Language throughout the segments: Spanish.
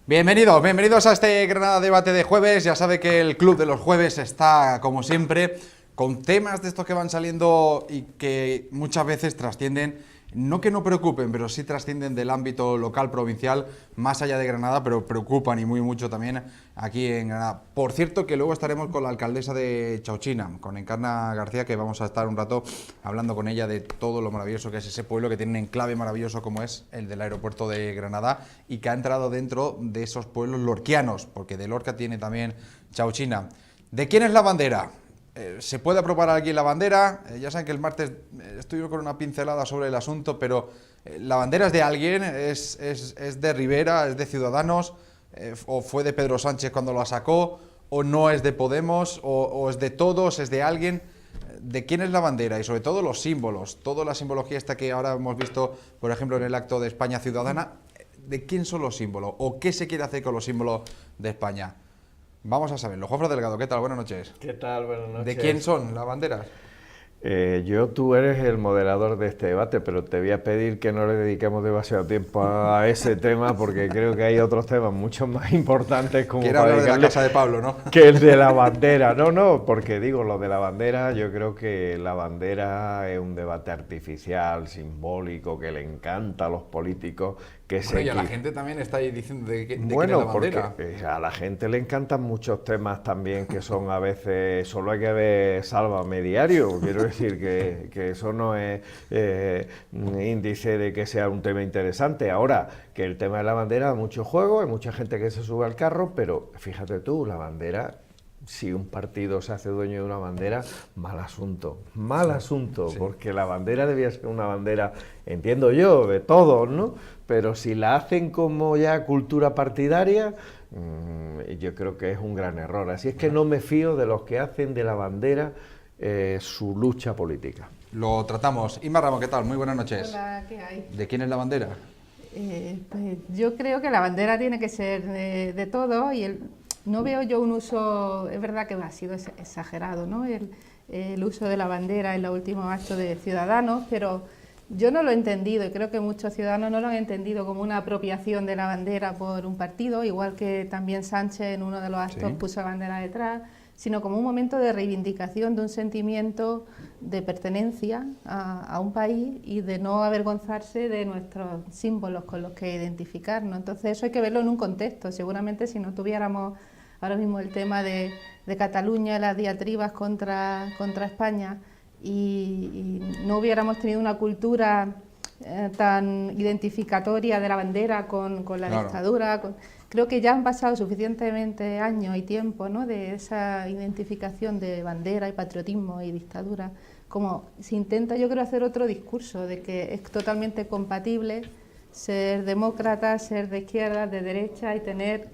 Bienvenidos a este Granada Debate de jueves. Ya sabe que el Club de los Jueves está, como siempre, con temas de estos que van saliendo y que muchas veces trascienden, no que no preocupen, pero sí trascienden del ámbito local, provincial, más allá de Granada, pero preocupan y muy mucho también aquí en Granada. Por cierto, que luego estaremos con la alcaldesa de Chauchina, con Encarna García, que vamos a estar un rato hablando con ella de todo lo maravilloso que es ese pueblo, que tiene un enclave maravilloso como es el del aeropuerto de Granada y que ha entrado dentro de esos pueblos lorquianos, porque de Lorca tiene también Chauchina. ¿De quién es la bandera? ¿Se puede aprobar aquí la bandera? Ya saben que el martes estuve con una pincelada sobre el asunto, pero la bandera es de alguien, es de Rivera, es de Ciudadanos, o fue de Pedro Sánchez cuando la sacó, o no es de Podemos, o es de todos, es de alguien. ¿De quién es la bandera? Y sobre todo los símbolos, toda la simbología esta que ahora hemos visto, por ejemplo, en el acto de España Ciudadana. ¿De quién son los símbolos? ¿O qué se quiere hacer con los símbolos de España? Vamos a saberlo. Juanfran Delgado, ¿qué tal? Buenas noches. ¿Qué tal? Buenas noches. ¿De quién son las banderas? Tú eres el moderador de este debate, pero te voy a pedir que no le dediquemos demasiado tiempo a ese tema, porque creo que hay otros temas mucho más importantes como Quiero hablar de la casa de Pablo, ¿no? que el de la bandera. No, porque digo, lo de la bandera, yo creo que la bandera es un debate artificial, simbólico, que le encanta a los políticos. Bueno, y a la gente también está ahí diciendo de quién es la bandera. Porque a la gente le encantan muchos temas también que son a veces, solo hay que ver Sálvame Diario, quiero decir que eso no es índice de que sea un tema interesante. Ahora, que el tema de la bandera da mucho juego, hay mucha gente que se sube al carro, pero fíjate tú, la bandera... Si un partido se hace dueño de una bandera, mal asunto, sí. Porque la bandera debía ser una bandera, entiendo yo, de todos, ¿no? Pero si la hacen como ya cultura partidaria, yo creo que es un gran error. Así es que no me fío de los que hacen de la bandera su lucha política. Lo tratamos. Inma Ramos, ¿qué tal? Muy buenas noches. Hola, ¿qué hay? ¿De quién es la bandera? Pues yo creo que la bandera tiene que ser de todo y no veo yo un uso, es verdad que ha sido exagerado, ¿no? El uso de la bandera en los últimos actos de Ciudadanos, pero yo no lo he entendido y creo que muchos ciudadanos no lo han entendido como una apropiación de la bandera por un partido, igual que también Sánchez en uno de los actos puso la bandera detrás, sino como un momento de reivindicación de un sentimiento de pertenencia a un país y de no avergonzarse de nuestros símbolos con los que identificarnos. Entonces eso hay que verlo en un contexto. Seguramente si no tuviéramos ahora mismo el tema de Cataluña, las diatribas contra España y no hubiéramos tenido una cultura tan identificatoria de la bandera con la dictadura, creo que ya han pasado suficientemente años y tiempo, ¿no?, de esa identificación de bandera y patriotismo y dictadura, como se intenta, yo creo, hacer otro discurso de que es totalmente compatible ser demócrata, ser de izquierda, de derecha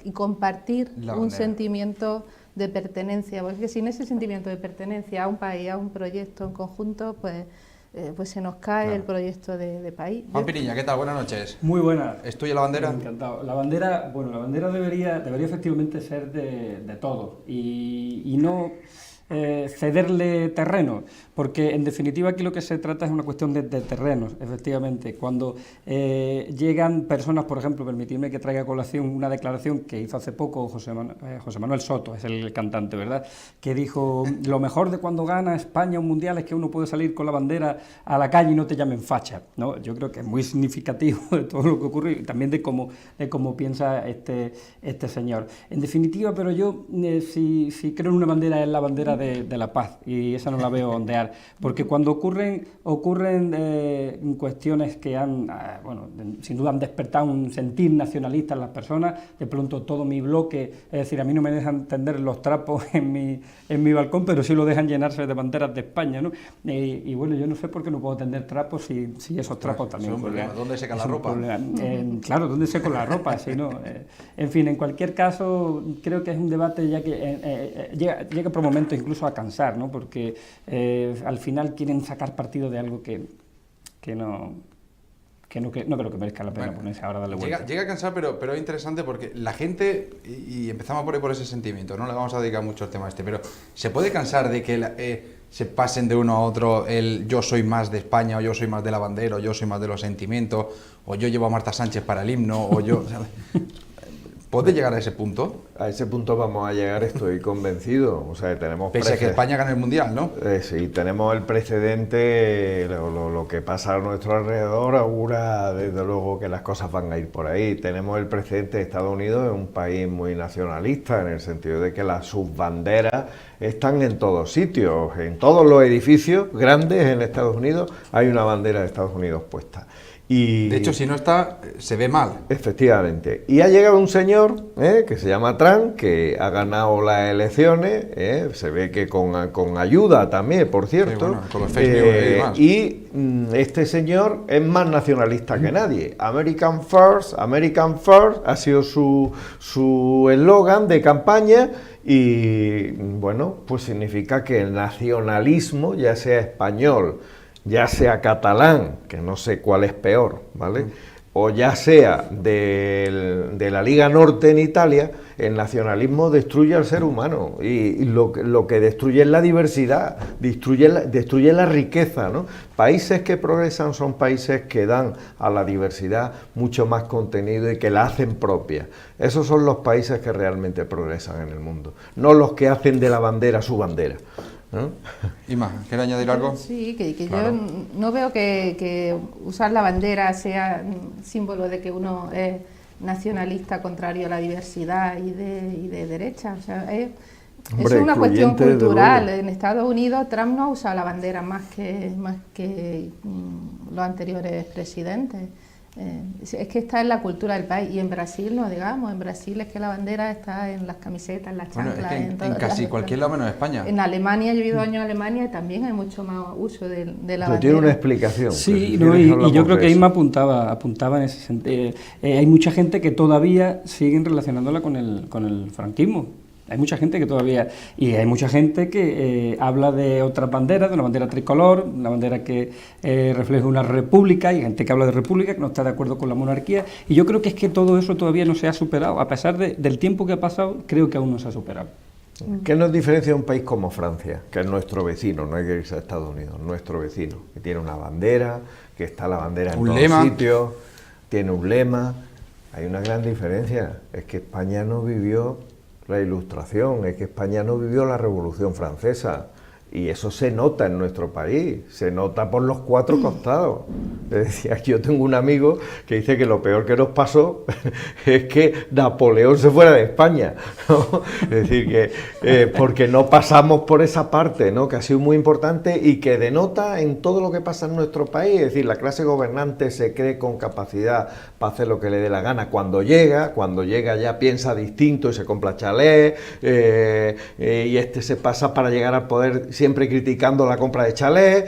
y compartir un sentimiento de pertenencia, porque sin ese sentimiento de pertenencia a un país, a un proyecto en conjunto, pues se nos cae el proyecto de país. Juan Piriña, ¿qué tal? Buenas noches. Muy buenas. ¿Es tuya la bandera? Encantado. La bandera debería efectivamente ser de todos y no cederle terreno, porque en definitiva aquí lo que se trata es una cuestión de terrenos, efectivamente. Cuando llegan personas, por ejemplo, permitidme que traiga a colación una declaración que hizo hace poco José Manuel Soto, es el cantante, ¿verdad?, que dijo: lo mejor de cuando gana España un mundial es que uno puede salir con la bandera a la calle y no te llamen facha, ¿no? Yo creo que es muy significativo de todo lo que ocurre y también de cómo piensa este señor. En definitiva, pero yo si creo en una bandera, es la bandera de la paz, y esa no la veo ondear, porque cuando ocurren cuestiones que sin duda han despertado un sentir nacionalista en las personas, de pronto todo mi bloque, es decir, a mí no me dejan tender los trapos en mi balcón, pero sí lo dejan llenarse de banderas de España, ¿no? Y bueno, yo no sé por qué no puedo tender trapos si esos trapos también... Es un problema. ¿Dónde seca la ropa? Claro, ¿dónde seco la ropa? Sí, ¿no? En fin, en cualquier caso, creo que es un debate ya que llega por momentos incluso a cansar, ¿no? Porque al final quieren sacar partido de algo que no creo que merezca la pena ponerse ahora a darle vuelta. Llega a cansar, pero es interesante porque la gente, y empezamos por ese sentimiento, no le vamos a dedicar mucho al tema pero se puede cansar de que se pasen de uno a otro el yo soy más de España, o yo soy más de la bandera, o yo soy más de los sentimientos, o yo llevo a Marta Sánchez para el himno, o yo... ¿Puede llegar a ese punto? A ese punto vamos a llegar, estoy convencido. O sea, tenemos Pese a que España gane el Mundial, ¿no? Sí, tenemos el precedente, lo que pasa a nuestro alrededor augura desde luego que las cosas van a ir por ahí. Tenemos el precedente de Estados Unidos, es un país muy nacionalista en el sentido de que sus banderas están en todos sitios, en todos los edificios grandes en Estados Unidos hay una bandera de Estados Unidos puesta. Y, de hecho, si no está, se ve mal. Efectivamente. Y ha llegado un señor que se llama Trump, que ha ganado las elecciones, se ve que con ayuda también, por cierto. Sí, bueno, con los fake news y demás. Este señor es más nacionalista que nadie. American First ha sido su eslogan de campaña. Y bueno, pues significa que el nacionalismo, ya sea español, ya sea catalán, que no sé cuál es peor, ¿vale? O ya sea de la Liga Norte en Italia, el nacionalismo destruye al ser humano y lo que destruye es la diversidad, destruye la riqueza, ¿no? Países que progresan son países que dan a la diversidad mucho más contenido y que la hacen propia. Esos son los países que realmente progresan en el mundo, no los que hacen de la bandera su bandera, ¿no? Ima, ¿quiere añadir algo? Sí, que Claro. yo no veo que usar la bandera sea símbolo de que uno es nacionalista contrario a la diversidad y de derecha. O sea, es una cuestión excluyente, desde cultural. luego. En Estados Unidos Trump no ha usado la bandera más que los anteriores presidentes. Es que está en la cultura del país, y en Brasil no digamos, en Brasil es que la bandera está en las camisetas, en las Bueno, chanclas, es que en todas casi las- cualquier lado menos España. En Alemania, yo he vivido años en Alemania y también hay mucho más uso de la Pero bandera. tiene una explicación. Sí, que si no, quieres y hablamos yo creo de que eso. Inma apuntaba en ese sentido. Hay mucha gente que todavía siguen relacionándola con el franquismo. Hay mucha gente que todavía... Y hay mucha gente que habla de otras banderas, de una bandera tricolor, una bandera que refleja una república, y gente que habla de república, que no está de acuerdo con la monarquía. Y yo creo que es que todo eso todavía no se ha superado. A pesar del tiempo que ha pasado, creo que aún no se ha superado. ¿Qué nos diferencia de un país como Francia, que es nuestro vecino, no hay que irse a Estados Unidos, nuestro vecino, que tiene una bandera, que está la bandera en Un todos lema. sitios, tiene un lema? Hay una gran diferencia, es que España no vivió la Ilustración, es que España no vivió la Revolución Francesa, y eso se nota en nuestro país, se nota por los cuatro costados. Le decía, yo tengo un amigo que dice que lo peor que nos pasó es que Napoleón se fuera de España, ¿no? Es decir, que porque no pasamos por esa parte, ¿no? Que ha sido muy importante y que denota en todo lo que pasa en nuestro país. Es decir, la clase gobernante se cree con capacidad para hacer lo que le dé la gana cuando llega ya piensa distinto y se compra chalés, y se pasa para llegar al poder siempre criticando la compra de chalés.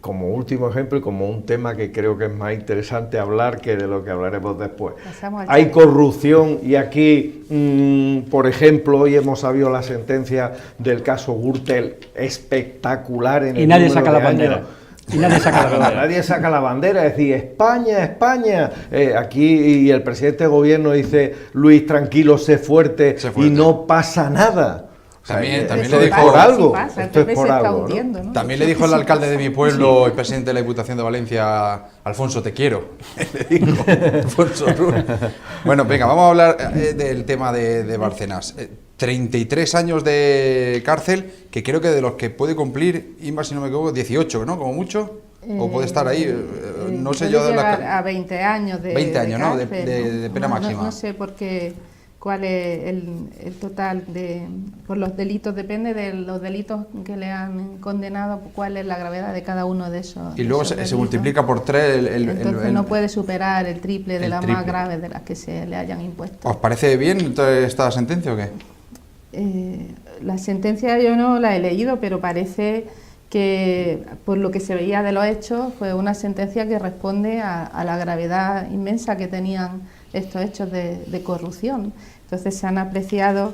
Como último ejemplo y como un tema que creo que es más interesante hablar que de lo que hablaremos después. Pasamos al Hay chat. corrupción y aquí, por ejemplo, hoy hemos sabido la sentencia del caso Gürtel, espectacular en Y el nadie número saca la de bandera. años. Y nadie saca la bandera. Nadie saca la bandera, es decir, España, España. Aquí y el presidente de gobierno dice, Luis, tranquilo, sé fuerte, Sé fuerte. y no pasa nada. También esto le es dijo- por algo. Sí pasa, Esto es tal vez por se está algo, ¿no? hundiendo, ¿no? También le dijo el alcalde de mi pueblo, el presidente de la Diputación de Valencia, Alfonso, te quiero. Le dijo Alfonso Ruiz. Bueno, venga, vamos a hablar del tema de Bárcenas. 33 años de cárcel, que creo que de los que puede cumplir, Inma, si no me equivoco, 18, ¿no? Como mucho. O puede estar ahí, no sé puede yo. llegar a 20 años de 20 años, ¿no? cárcel, De pena máxima. No sé por qué, cuál es el total por los delitos, depende de los delitos que le han condenado, cuál es la gravedad de cada uno de esos. Y luego de esos se delitos. multiplica por 3 Entonces no puede superar el triple de el las triple. más graves de las que se le hayan impuesto. ¿Os parece bien entonces esta sentencia o qué? La sentencia yo no la he leído, pero parece que por lo que se veía de los hechos fue una sentencia que responde a la gravedad inmensa que tenían estos hechos de corrupción. Entonces se han apreciado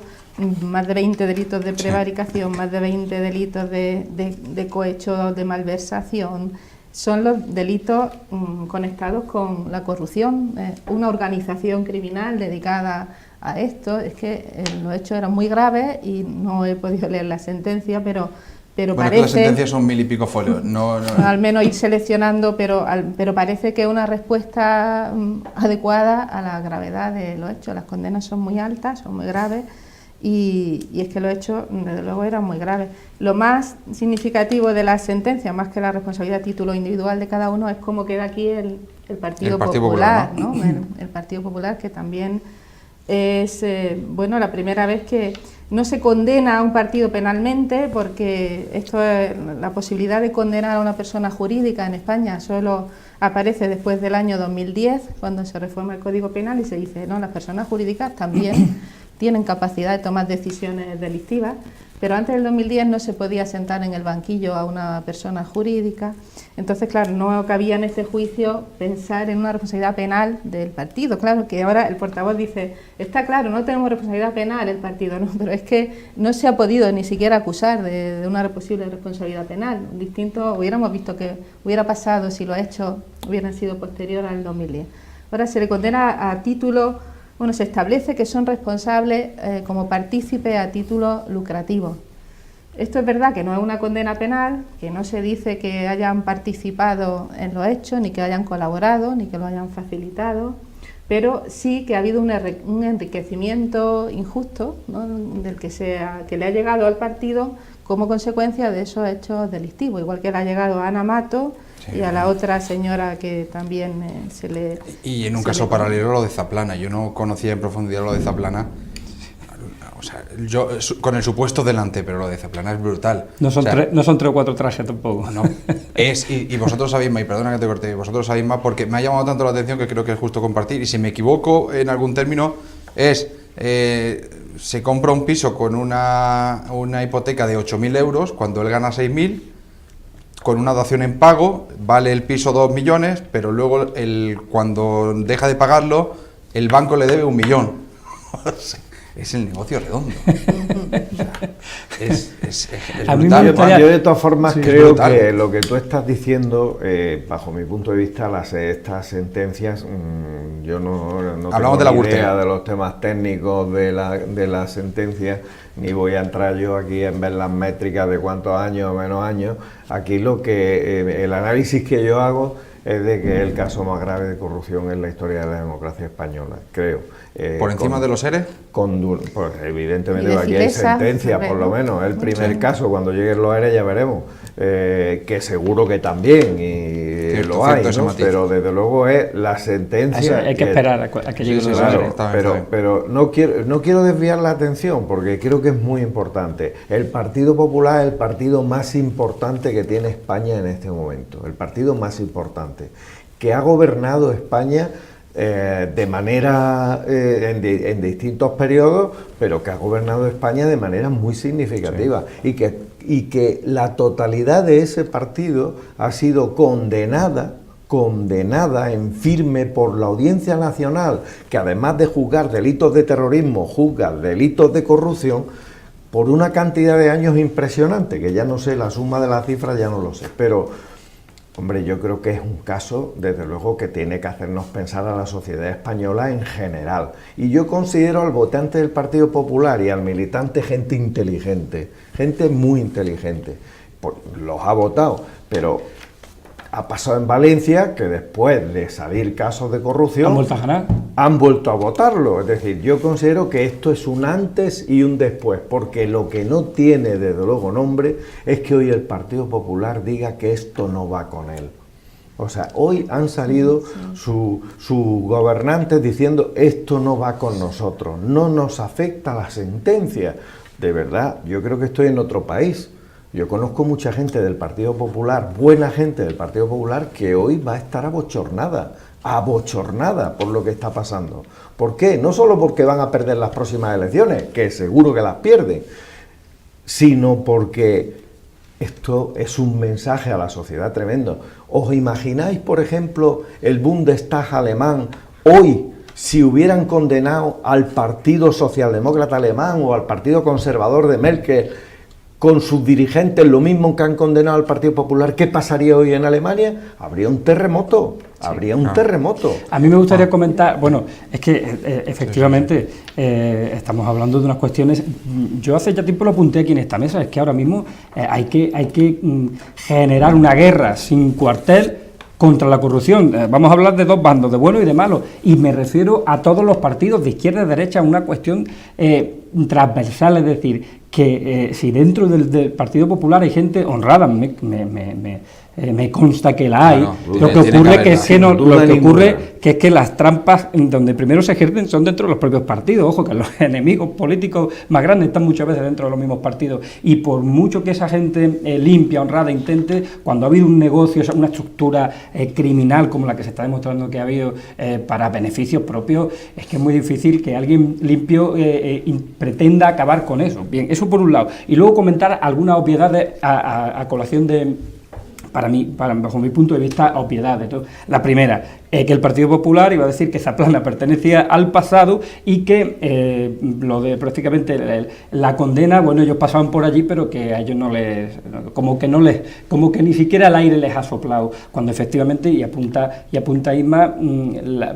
más de 20 delitos de prevaricación, más de 20 delitos de cohecho, de malversación. Son los delitos conectados con la corrupción, una organización criminal dedicada a esto. Es que los hechos eran muy graves y no he podido leer la sentencia, pero pero Bueno, que las sentencias son 1000 y pico folios. No. Al menos ir seleccionando, pero parece que es una respuesta adecuada a la gravedad de los hechos. Las condenas son muy altas, son muy graves, y es que los hechos, desde luego, eran muy graves. Lo más significativo de la sentencia, más que la responsabilidad a título individual de cada uno, es cómo queda aquí el Partido Popular, ¿no? El Partido Popular, que también es la primera vez que no se condena a un partido penalmente, porque esto es, la posibilidad de condenar a una persona jurídica en España solo aparece después del año 2010, cuando se reforma el Código Penal y se dice, no, las personas jurídicas también tienen capacidad de tomar decisiones delictivas, pero antes del 2010 no se podía sentar en el banquillo a una persona jurídica. Entonces, claro, no cabía en este juicio pensar en una responsabilidad penal del partido. Claro que ahora el portavoz dice, está claro, no tenemos responsabilidad penal el partido, no, pero es que no se ha podido ni siquiera acusar de una posible responsabilidad penal. Distinto hubiéramos visto que hubiera pasado si los hechos hubieran sido posterior al 2010. Ahora se le condena a título, se establece que son responsables como partícipes a título lucrativo. Esto es verdad que no es una condena penal, que no se dice que hayan participado en los hechos, ni que hayan colaborado, ni que lo hayan facilitado, pero sí que ha habido un enriquecimiento injusto, ¿no?, que le ha llegado al partido como consecuencia de esos hechos delictivos, igual que le ha llegado a Ana Mato, sí, y a la otra señora que también se le... Y en un caso paralelo lo de Zaplana. Yo no conocía en profundidad lo de Zaplana. O sea, yo con el supuesto delante, pero lo de Zaplana es brutal. No son, no son 3 o 4 trajes tampoco. No, y vosotros sabéis más, y perdona que te corte, vosotros sabéis más porque me ha llamado tanto la atención que creo que es justo compartir, y si me equivoco en algún término, se compra un piso con una hipoteca de 8.000 euros, cuando él gana 6.000, con una dación en pago, vale el piso 2 millones, pero luego cuando deja de pagarlo, el banco le debe 1 millón. Es el negocio redondo. O sea, es brutal. Yo de todas formas creo que lo que tú estás diciendo, bajo mi punto de vista, estas sentencias, yo no tengo de la ni idea Gürtel de los temas técnicos de la sentencia, ni voy a entrar yo aquí en ver las métricas de cuántos años o menos años. Aquí el análisis que yo hago es de que es el caso más grave de corrupción en la historia de la democracia española, creo. ¿Por encima de los ERE? Pues evidentemente aquí hay sentencia, por lo menos. El primer caso, cuando lleguen los ERE ya veremos. Que seguro que también, y cierto, lo hay, ¿no? Pero desde luego es la sentencia. Eso hay que esperar a que llegue los ERE. Pero no quiero desviar la atención, porque creo que es muy importante. El Partido Popular es el partido más importante que tiene España en este momento. El partido más importante, que ha gobernado España de manera en distintos periodos, pero que ha gobernado España de manera muy significativa, sí, y que la totalidad de ese partido ha sido condenada en firme por la Audiencia Nacional, que además de juzgar delitos de terrorismo, juzga delitos de corrupción, por una cantidad de años impresionante, que ya no sé la suma de las cifras, ya no lo sé, pero hombre, yo creo que es un caso, desde luego, que tiene que hacernos pensar a la sociedad española en general. Y yo considero al votante del Partido Popular y al militante gente inteligente, gente muy inteligente. Los ha votado, pero ha pasado en Valencia que después de salir casos de corrupción han vuelto a ganar, han vuelto a votarlo. Es decir, yo considero que esto es un antes y un después, porque lo que no tiene desde luego nombre es que hoy el Partido Popular diga que esto no va con él. O sea, hoy han salido sus gobernantes diciendo esto no va con nosotros, no nos afecta la sentencia. De verdad, yo creo que estoy en otro país. Yo conozco mucha gente del Partido Popular, buena gente del Partido Popular, que hoy va a estar abochornada por lo que está pasando. ¿Por qué? No solo porque van a perder las próximas elecciones, que seguro que las pierden, sino porque esto es un mensaje a la sociedad tremendo. ¿Os imagináis, por ejemplo, el Bundestag alemán hoy, si hubieran condenado al Partido Socialdemócrata Alemán o al Partido Conservador de Merkel, con sus dirigentes, lo mismo que han condenado al Partido Popular? ¿Qué pasaría hoy en Alemania? Habría un terremoto habría un terremoto. A mí me gustaría comentar, bueno, es que efectivamente estamos hablando de unas cuestiones, yo hace ya tiempo lo apunté aquí en esta mesa, es que ahora mismo hay que generar una guerra sin cuartel contra la corrupción. Vamos a hablar de dos bandos, de bueno y de malo, y me refiero a todos los partidos de izquierda y derecha, una cuestión transversal, es decir, que si dentro del Partido Popular hay gente honrada, me consta que la hay. Claro, lo que ocurre que es que no, duda lo que ninguna. ocurre que es que las trampas donde primero se ejercen son dentro de los propios partidos. Ojo, que los enemigos políticos más grandes están muchas veces dentro de los mismos partidos, y por mucho que esa gente limpia, honrada, intente, cuando ha habido un negocio, una estructura criminal como la que se está demostrando que ha habido para beneficios propios, es que es muy difícil que alguien limpio pretenda acabar con eso. Bien, eso por un lado. Y luego comentar algunas obviedades a colación de, bajo mi punto de vista, obviedades, ¿no? La primera, que el Partido Popular iba a decir que Zaplana pertenecía al pasado y que lo de prácticamente la condena, bueno, ellos pasaban por allí, pero que a ellos como que ni siquiera el aire les ha soplado, cuando efectivamente, y apunta Isma,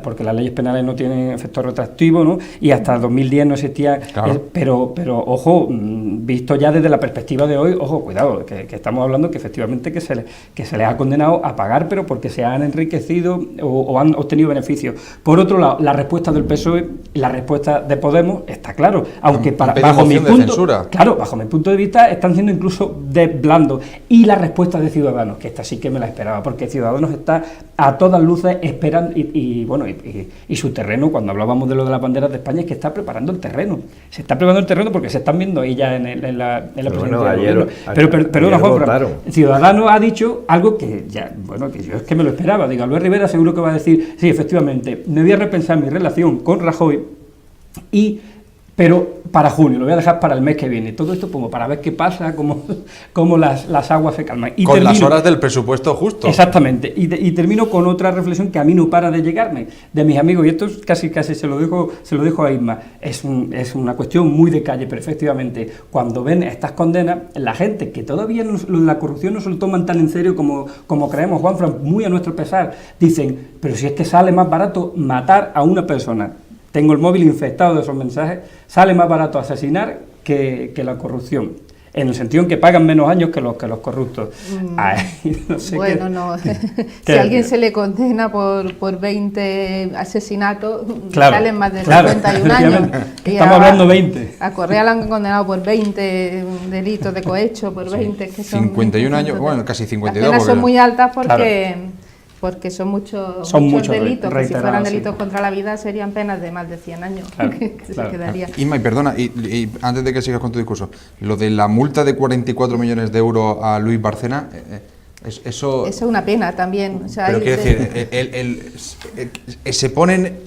porque las leyes penales no tienen efecto retroactivo, ¿no? Y hasta 2010 no existía, claro. Pero ojo, visto ya desde la perspectiva de hoy, ojo, cuidado, que estamos hablando que efectivamente que se les ha condenado a pagar, pero porque se han enriquecido o han obtenido beneficios. Por otro lado, la respuesta del PSOE y la respuesta de Podemos está claro, aunque bajo mi punto de vista están siendo incluso de blando. Y la respuesta de Ciudadanos, que esta sí que me la esperaba, porque Ciudadanos está a todas luces esperando y su terreno, cuando hablábamos de lo de las banderas de España, es que está preparando el terreno. Se está preparando el terreno porque se están viendo ahí ya en la presidencia del gobierno. Pero Juanfran, Ciudadanos ha dicho algo que ya, bueno, que yo es que me lo esperaba. Digo, Albert Rivera seguro que va a decir, sí, efectivamente, me voy a repensar mi relación con Rajoy, pero para junio, lo voy a dejar para el mes que viene. Todo esto como para ver qué pasa, cómo las aguas se calman. Y con las horas del presupuesto justo. Exactamente. Y termino con otra reflexión que a mí no para de llegarme, de mis amigos, y esto casi se lo dejo a Isma. Es una cuestión muy de calle, pero efectivamente, cuando ven estas condenas, la gente que todavía lo de la corrupción no se lo toman tan en serio como creemos, Juanfran, muy a nuestro pesar, dicen, pero si es que sale más barato matar a una persona. Tengo el móvil infectado de esos mensajes. Sale más barato asesinar que la corrupción, en el sentido en que pagan menos años que los corruptos. Ay, no sé si a alguien se le condena por 20 asesinatos, salen más de 51 años. Estamos hablando 20. A Correa la han condenado por 20 delitos de cohecho, por 20, que son 51 años, bueno, casi 52. Las penas son muy altas porque son muchos delitos, que si fueran delitos contra la vida serían penas de más de 100 años, se quedaría. Isma, y perdona, y antes de que sigas con tu discurso, lo de la multa de 44 millones de euros a Luis Bárcena, eso es una pena también. O sea, pero quiero decir, ¿se ponen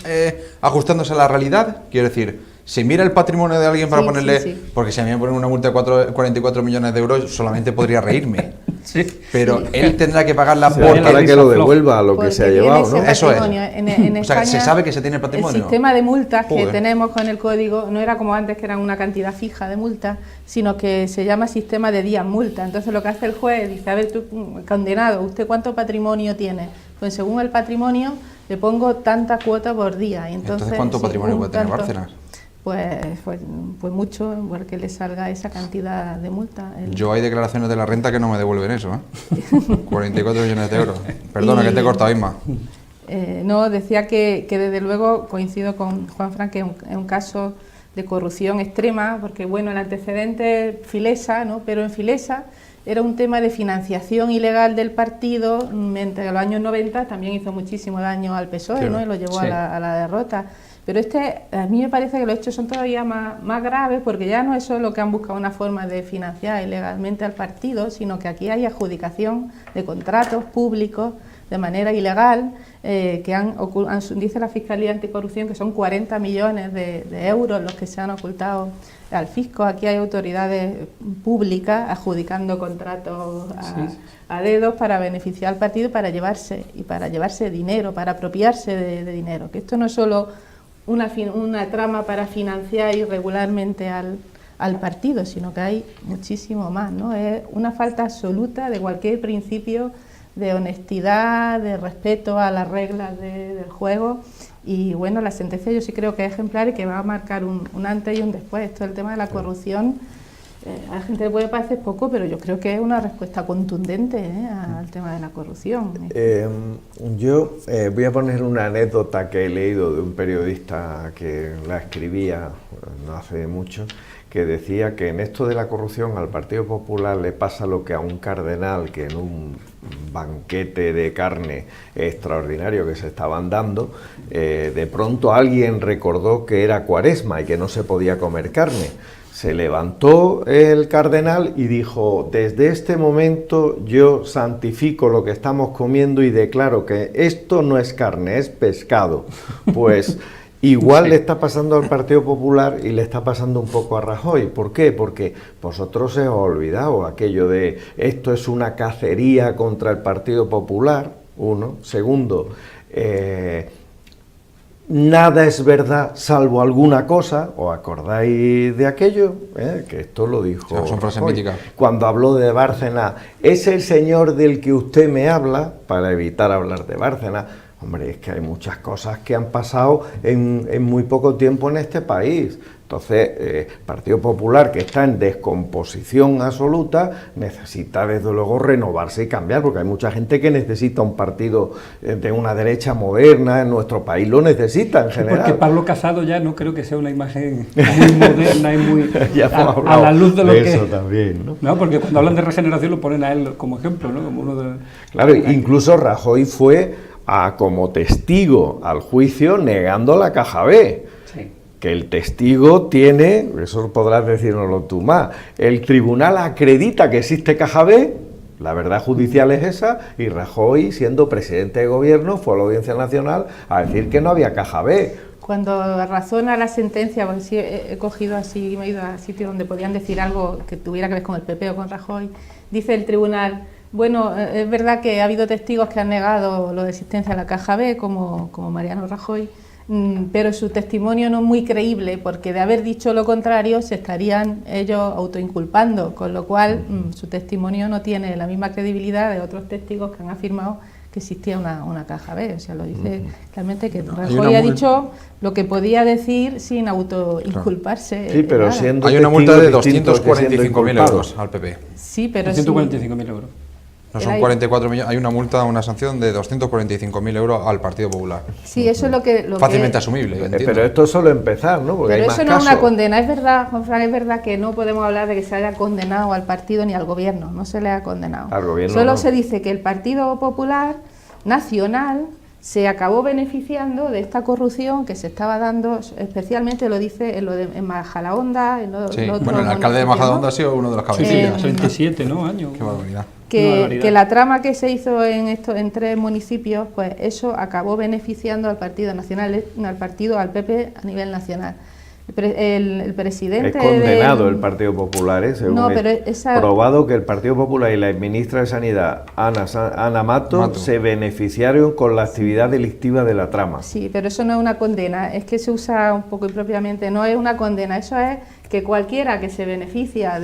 ajustándose a la realidad? Quiero decir, ¿se mira el patrimonio de alguien para ponerle...? Sí. Porque si a mí me ponen una multa de 44 millones de euros, solamente podría reírme. Sí. Pero él tendrá que pagarla para que lo devuelva a lo que se ha llevado, ¿no? Eso es. En España, o sea, se sabe que se tiene patrimonio. El sistema de multas que tenemos con el código no era como antes, que era una cantidad fija de multas, sino que se llama sistema de días multa. Entonces lo que hace el juez dice, a ver, tú, condenado, ¿usted cuánto patrimonio tiene? Pues según el patrimonio le pongo tanta cuota por día. Y entonces ¿cuánto patrimonio puede tener Bárcenas? Pues mucho, porque le salga esa cantidad de multa. Yo hay declaraciones de la renta que no me devuelven eso, 44 millones de euros. Perdona que te he cortado, Isma. No, decía que desde luego coincido con Juanfran que es un caso de corrupción extrema, porque bueno, el antecedente Filesa, ¿no? Pero en Filesa era un tema de financiación ilegal del partido, entre los años 90 también hizo muchísimo daño al PSOE, ¿no? Y lo llevó a la derrota. Pero a mí me parece que los hechos son todavía más graves, porque ya no es solo que han buscado una forma de financiar ilegalmente al partido, sino que aquí hay adjudicación de contratos públicos de manera ilegal, dice la Fiscalía Anticorrupción que son 40 millones de euros los que se han ocultado al fisco. Aquí hay autoridades públicas adjudicando contratos a dedos para beneficiar al partido y para llevarse dinero, para apropiarse de dinero. Que esto no es solo una trama para financiar irregularmente al partido, sino que hay muchísimo más, ¿no? Es una falta absoluta de cualquier principio de honestidad, de respeto a las reglas del juego. Y bueno, la sentencia yo sí creo que es ejemplar y que va a marcar un antes y un después. Esto del tema de la corrupción, a la gente le puede parecer poco, pero yo creo que es una respuesta contundente al tema de la corrupción. Yo voy a poner una anécdota que he leído de un periodista que la escribía no hace mucho, que decía que en esto de la corrupción al Partido Popular le pasa lo que a un cardenal que en un banquete de carne extraordinario que se estaban dando, de pronto alguien recordó que era Cuaresma y que no se podía comer carne. Se levantó el cardenal y dijo: desde este momento yo santifico lo que estamos comiendo y declaro que esto no es carne, es pescado. Pues igual le está pasando al Partido Popular y le está pasando un poco a Rajoy. ¿Por qué? Porque vosotros se os ha olvidado aquello de esto es una cacería contra el Partido Popular, uno. Segundo, nada es verdad salvo alguna cosa. ¿Os acordáis de aquello? Que esto lo dijo son frases Rajoy míticas. cuando habló de Bárcena. Es el señor del que usted me habla, para evitar hablar de Bárcena. Hombre, es que hay muchas cosas que han pasado en muy poco tiempo en este país. Entonces, Partido Popular, que está en descomposición absoluta, necesita desde luego renovarse y cambiar, porque hay mucha gente que necesita un partido de una derecha moderna, en nuestro país lo necesita en general. Porque Pablo Casado ya no creo que sea una imagen muy moderna y muy Ya a la luz de lo que eso también, ¿no? No, porque cuando hablan de regeneración lo ponen a él como ejemplo, ¿no? Como uno de... Claro, incluso Rajoy fue como testigo al juicio negando la caja B. Sí. Que el testigo tiene, eso podrás decírnoslo tú más, el tribunal acredita que existe caja B, la verdad judicial es esa, y Rajoy, siendo presidente de gobierno, fue a la Audiencia Nacional a decir que no había caja B. Cuando razona la sentencia, porque sí he cogido así, me he ido a sitios donde podían decir algo que tuviera que ver con el PP o con Rajoy, dice el tribunal: bueno, es verdad que ha habido testigos que han negado la existencia de la caja B, como Mariano Rajoy, pero su testimonio no es muy creíble, porque de haber dicho lo contrario se estarían ellos autoinculpando, con lo cual su testimonio no tiene la misma credibilidad de otros testigos que han afirmado que existía una caja B. O sea, lo dice claramente que Rajoy ha dicho lo que podía decir sin autoinculparse. Sí, pero nada. siendo Hay una multa de distinto que siendo 245.000 inculpado. euros al PP. Sí, pero 145.000 euros. No son 44 millones, hay una multa, una sanción de 245.000 euros al Partido Popular. Sí, eso es lo que... Fácilmente asumible, entiendo. Pero esto es solo empezar, ¿no? Porque Pero hay eso más no es una casos. condena, es verdad, Juan Fran, es verdad que no podemos hablar de que se haya condenado al partido ni al gobierno, no se le ha condenado. Al gobierno Solo no. se dice que el Partido Popular Nacional se acabó beneficiando de esta corrupción que se estaba dando, especialmente lo dice en Majadahonda, en Sí, en otros bueno, el alcalde de municipios, Majadahonda ¿no? ha sido uno de los Sí, cabecillas. 27, ¿no? Años. Qué barbaridad. Una barbaridad. Que la trama que se hizo en 3 municipios, pues eso acabó beneficiando al Partido Nacional, al PP a nivel nacional. El presidente... Es condenado el Partido Popular, según No, es pero esa- probado que el Partido Popular y la ministra de Sanidad, Ana Mato, se beneficiaron con la actividad delictiva de la trama. Sí, pero eso no es una condena, es que se usa un poco impropiamente, no es una condena, eso es que cualquiera que se beneficia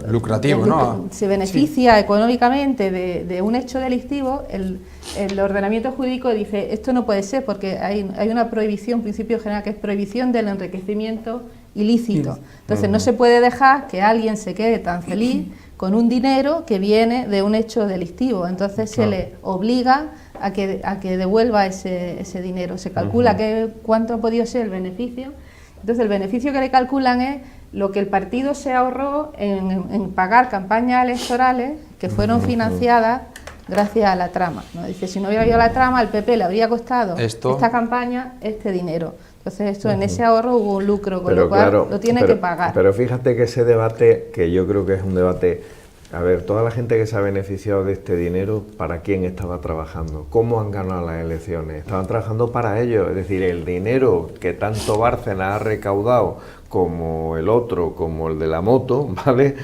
Lucrativo, ¿no? se beneficia económicamente de un hecho delictivo, el ordenamiento jurídico dice esto no puede ser porque hay una prohibición, principio general, que es prohibición del enriquecimiento ilícito. Entonces no se puede dejar que alguien se quede tan feliz con un dinero que viene de un hecho delictivo. Entonces se le obliga a que devuelva ese dinero. Se calcula cuánto ha podido ser el beneficio. Entonces el beneficio que le calculan es lo que el partido se ahorró en pagar campañas electorales que fueron financiadas gracias a la trama, ¿no? Dice, si no hubiera habido la trama, al PP le habría costado esta campaña este dinero. Entonces, en ese ahorro hubo un lucro, con lo cual lo tiene que pagar. Pero fíjate que ese debate, que yo creo que es un debate... A ver, toda la gente que se ha beneficiado de este dinero, ¿para quién estaba trabajando? ¿Cómo han ganado las elecciones? Estaban trabajando para ellos, es decir, el dinero que tanto Bárcenas ha recaudado como el otro, como el de la moto, ¿vale?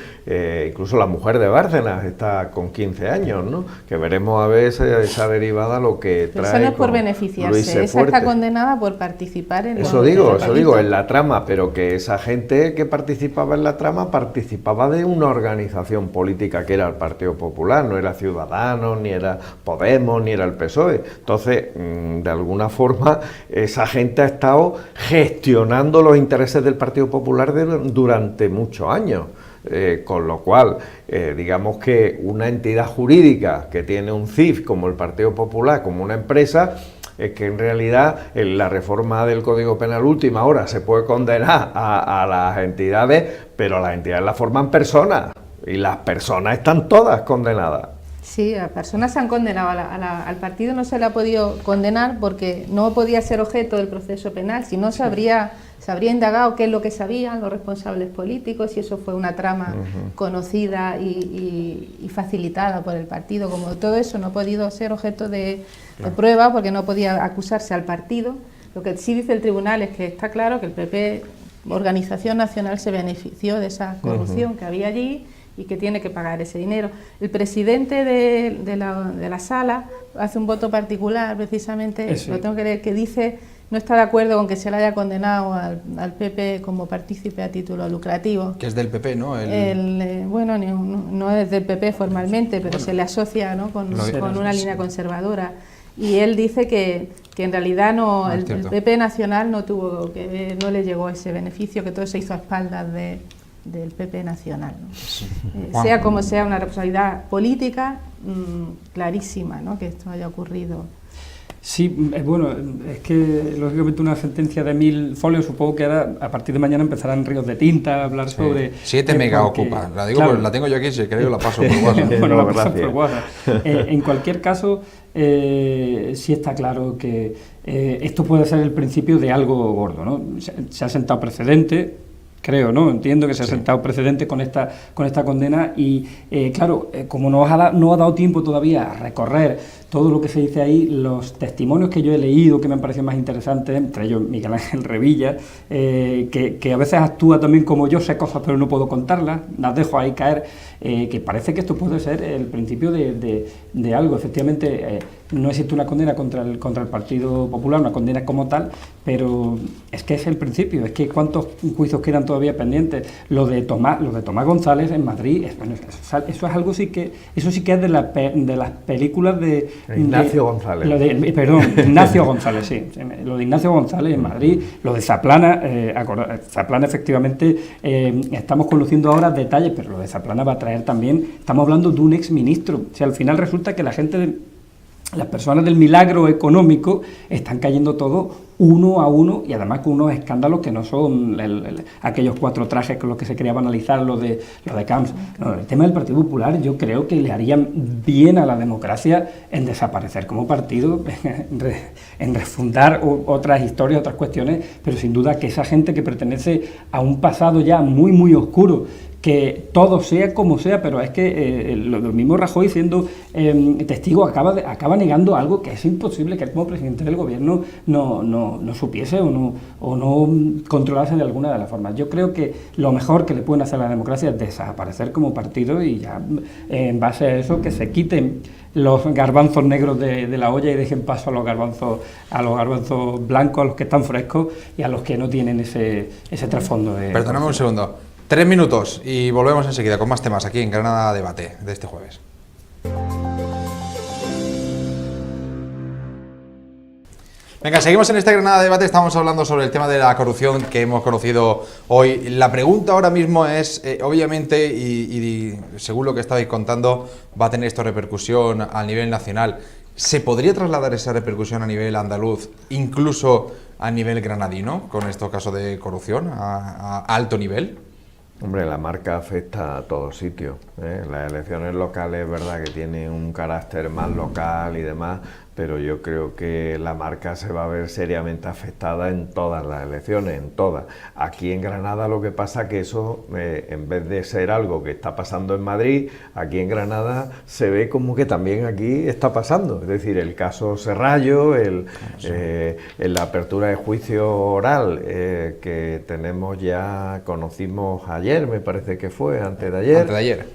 Incluso la mujer de Bárcenas está con 15 años, ¿no? Que veremos a ver esa derivada lo que Pero trae. eso no es por Luis beneficiarse, esa está condenada por participar en Eso digo, en la trama, pero que esa gente que participaba en la trama participaba de una organización política que era el Partido Popular, no era Ciudadanos, ni era Podemos, ni era el PSOE. Entonces, de alguna forma, esa gente ha estado gestionando los intereses del Partido Popular durante muchos años. Con lo cual, digamos que una entidad jurídica que tiene un CIF como el Partido Popular, como una empresa, es que en realidad en la reforma del Código Penal última hora se puede condenar a las entidades, pero las entidades las forman personas y las personas están todas condenadas. Sí, a personas se han condenado, al partido no se le ha podido condenar porque no podía ser objeto del proceso penal, si no se habría indagado qué es lo que sabían los responsables políticos y eso fue una trama conocida y facilitada por el partido. Como todo eso no ha podido ser objeto de prueba porque no podía acusarse al partido, lo que sí dice el tribunal es que está claro que el PP, Organización Nacional, se benefició de esa corrupción que había allí y que tiene que pagar ese dinero. El presidente de la sala hace un voto particular, precisamente, lo tengo que leer, que dice no está de acuerdo con que se le haya condenado al PP como partícipe a título lucrativo. Que es del PP, ¿no? Bueno, no es del PP formalmente, pero se le asocia, ¿no? con una línea conservadora. Y él dice que en realidad el PP nacional no le llegó ese beneficio, que todo se hizo a espaldas del PP nacional, ¿no? Sea como sea, una responsabilidad política clarísima, ¿no? Que esto haya ocurrido. Sí, bueno, es que lógicamente una sentencia de 1000 folios, supongo que ahora a partir de mañana empezarán ríos de tinta a hablar sobre... 7 mega ocupa, la digo, claro, la tengo yo aquí, si queréis la paso por WhatsApp. Bueno, la paso por WhatsApp. En cualquier caso, sí está claro que esto puede ser el principio de algo gordo, ¿no? Se ha sentado precedente, creo, ¿no? Entiendo que se ha sentado precedente con esta condena y, claro, como no ha dado tiempo todavía a recorrer todo lo que se dice ahí, los testimonios que yo he leído que me han parecido más interesantes, entre ellos Miguel Ángel Revilla, que a veces actúa también como yo sé cosas pero no puedo contarlas, las dejo ahí caer, que parece que esto puede ser el principio de algo. Efectivamente, no existe una condena contra el Partido Popular, una condena como tal, pero es que es el principio, es que cuántos juicios quedan todavía pendientes. Lo de Tomás González en Madrid, eso es algo eso sí que es de las películas de Ignacio González. Ignacio González, sí. Lo de Ignacio González en Madrid, lo de Zaplana, Zaplana efectivamente, estamos conociendo ahora detalles, pero lo de Zaplana va a traer también, estamos hablando de un exministro. O sea, al final resulta que las personas del milagro económico están cayendo todo uno a uno y además con unos escándalos que no son aquellos 4 trajes con los que se quería banalizar lo de Camps. No, el tema del Partido Popular yo creo que le harían bien a la democracia en desaparecer como partido, en refundar otras historias, otras cuestiones, pero sin duda que esa gente que pertenece a un pasado ya muy, muy oscuro, que todo sea como sea, pero es que lo mismo Rajoy, siendo testigo, acaba negando algo que es imposible que él como presidente del gobierno no supiese o no controlase de alguna de las formas. Yo creo que lo mejor que le pueden hacer a la democracia es desaparecer como partido y ya en base a eso que se quiten los garbanzos negros de la olla y dejen paso a los garbanzos blancos, a los que están frescos y a los que no tienen ese trasfondo de... Perdóname un segundo. 3 minutos y volvemos enseguida con más temas aquí en Granada Debate de este jueves. Venga, seguimos en este Granada Debate, estamos hablando sobre el tema de la corrupción que hemos conocido hoy. La pregunta ahora mismo es, obviamente, y según lo que estabais contando, va a tener esto repercusión a nivel nacional. ¿Se podría trasladar esa repercusión a nivel andaluz, incluso a nivel granadino, con estos casos de corrupción a alto nivel? Hombre, la marca afecta a todos sitios, ¿eh? Las elecciones locales es verdad que tienen un carácter más local y demás, pero yo creo que la marca se va a ver seriamente afectada en todas las elecciones, en todas. Aquí en Granada lo que pasa que eso, en vez de ser algo que está pasando en Madrid, aquí en Granada se ve como que también aquí está pasando. Es decir, el caso Serrallo, la apertura de juicio oral que tenemos ya, conocimos ayer, me parece que fue, antes de ayer.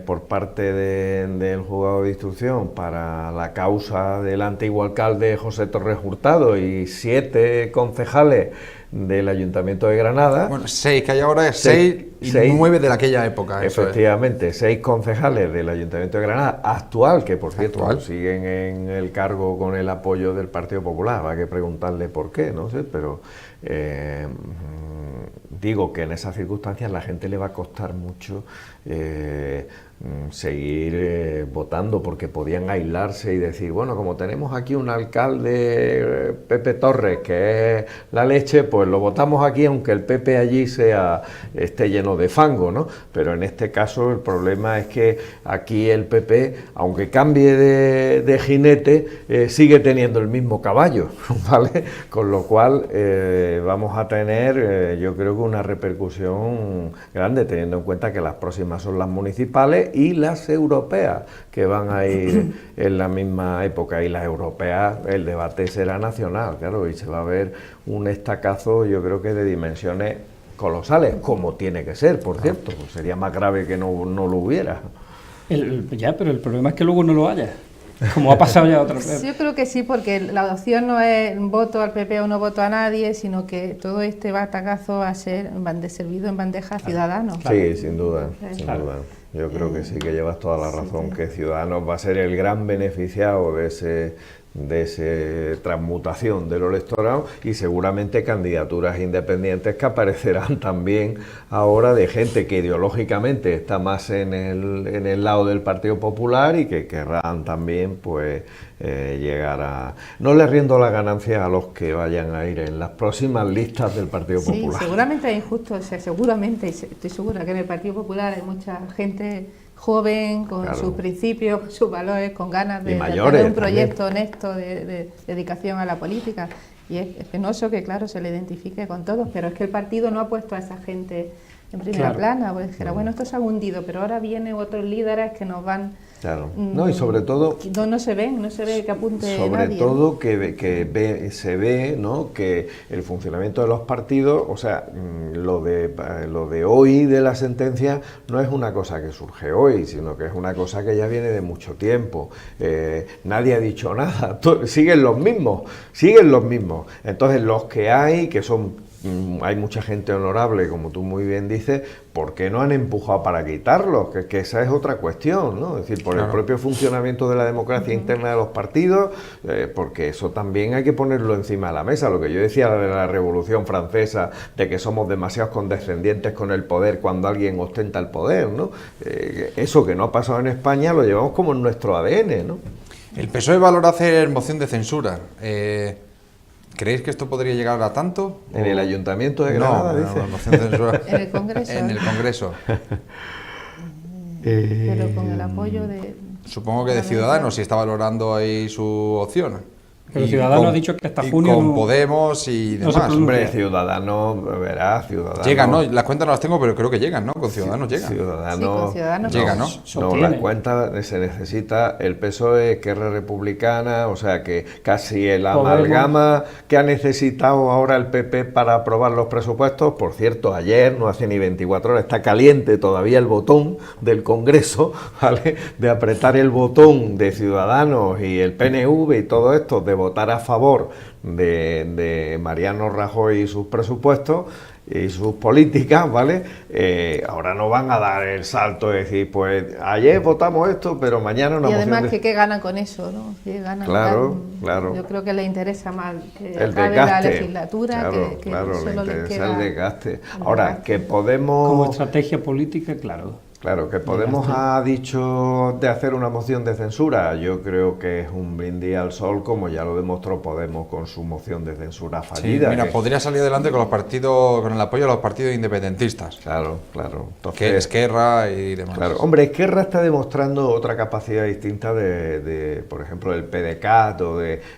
Por parte del juzgado de instrucción para la causa del antiguo alcalde José Torres Hurtado y 7 concejales del Ayuntamiento de Granada. Bueno, 6, que hay ahora es 6 y 9 de aquella época. Efectivamente, 6 concejales del Ayuntamiento de Granada, actual, que por cierto siguen en el cargo con el apoyo del Partido Popular. Hay que preguntarle por qué, no sé, pero digo que en esas circunstancias la gente le va a costar mucho seguir votando, porque podían aislarse y decir, bueno, como tenemos aquí un alcalde, Pepe Torres, que es la leche, pues lo votamos aquí, aunque el PP allí esté lleno de fango, ¿no? Pero en este caso el problema es que aquí el PP, aunque cambie de jinete, sigue teniendo el mismo caballo, ¿vale? Con lo cual vamos a tener, yo creo que una repercusión grande, teniendo en cuenta que las próximas son las municipales y las europeas, que van a ir en la misma época, y las europeas el debate será nacional, claro, y se va a ver un estacazo, yo creo que de dimensiones colosales, como tiene que ser, por cierto, pues sería más grave que no lo hubiera. Pero el problema es que luego no lo haya, como ha pasado ya otra vez. Yo creo que sí, porque la opción no es voto al PP o no voto a nadie, sino que todo este batacazo va a ser servido en bandeja a Ciudadanos. Sí, sin duda, sin duda. Yo creo que sí, que llevas toda la razón, que Ciudadanos va a ser el gran beneficiado de esa transmutación del electorado, y seguramente candidaturas independientes que aparecerán también ahora de gente que ideológicamente está más en el lado del Partido Popular y que querrán también pues llegar a... No le rindo la ganancia a los que vayan a ir en las próximas listas del Partido Popular. Sí, seguramente es injusto, o sea, seguramente, estoy segura que en el Partido Popular hay mucha gente joven, con sus principios, con sus valores, con ganas de tener un proyecto honesto de dedicación a la política. Y es penoso que, claro, se le identifique con todos, pero es que el partido no ha puesto a esa gente en primera plana, pues dijera, bueno, esto se ha hundido, pero ahora vienen otros líderes que nos van... Claro, no, y sobre todo... No se ve que apunte sobre nadie. todo se ve, ¿no?, que el funcionamiento de los partidos, o sea, lo de hoy de la sentencia no es una cosa que surge hoy, sino que es una cosa que ya viene de mucho tiempo. Nadie ha dicho nada, siguen los mismos. Entonces los que hay, que son... Hay mucha gente honorable, como tú muy bien dices, ¿por qué no han empujado para quitarlos? Que esa es otra cuestión, ¿no? Es decir, por el propio funcionamiento de la democracia interna de los partidos, porque eso también hay que ponerlo encima de la mesa. Lo que yo decía de la Revolución Francesa, de que somos demasiado condescendientes con el poder cuando alguien ostenta el poder, ¿no? Eso que no ha pasado en España lo llevamos como en nuestro ADN, ¿no? El PSOE valora hacer moción de censura. ¿Creéis que esto podría llegar a tanto? ¿En el Ayuntamiento de Granada, dice? No, moción de censura. En el Congreso. En el Congreso. Pero con el apoyo de... Supongo que de Ciudadanos, si está valorando ahí su opción. Pero Ciudadanos ha dicho que hasta junio... con Podemos y demás. Hombre, Ciudadanos, verás, Ciudadanos... Llegan, ¿no? Las cuentas no las tengo, pero creo que llegan, ¿no? Con Ciudadanos llegan. Con Ciudadanos llegan, ¿no? No, las cuentas se necesita el PSOE, Esquerra Republicana, o sea que casi el amalgama que ha necesitado ahora el PP para aprobar los presupuestos. Por cierto, ayer, no hace ni 24 horas, está caliente todavía el botón del Congreso, ¿vale?, de apretar el botón de Ciudadanos y el PNV y todo esto, de votar a favor de Mariano Rajoy y sus presupuestos y sus políticas, ¿vale? Ahora no van a dar el salto de decir, pues ayer votamos esto, pero mañana una moción. Y además, de... ¿qué ganan con eso, no? ¿Qué ganan? Claro. Yo creo que les interesa más que el acabe la desgaste. legislatura, que solo les interesa queda el desgaste. Ahora, que Podemos... Como estrategia política, claro. Claro, que Podemos ha dicho de hacer una moción de censura. Yo creo que es un brindis al sol, como ya lo demostró Podemos con su moción de censura fallida. Sí, mira, podría salir adelante con los partidos, con el apoyo de los partidos independentistas. Claro, claro. Entonces, Que Esquerra y demás. Claro, hombre, Esquerra está demostrando otra capacidad distinta por ejemplo, del PDeCAT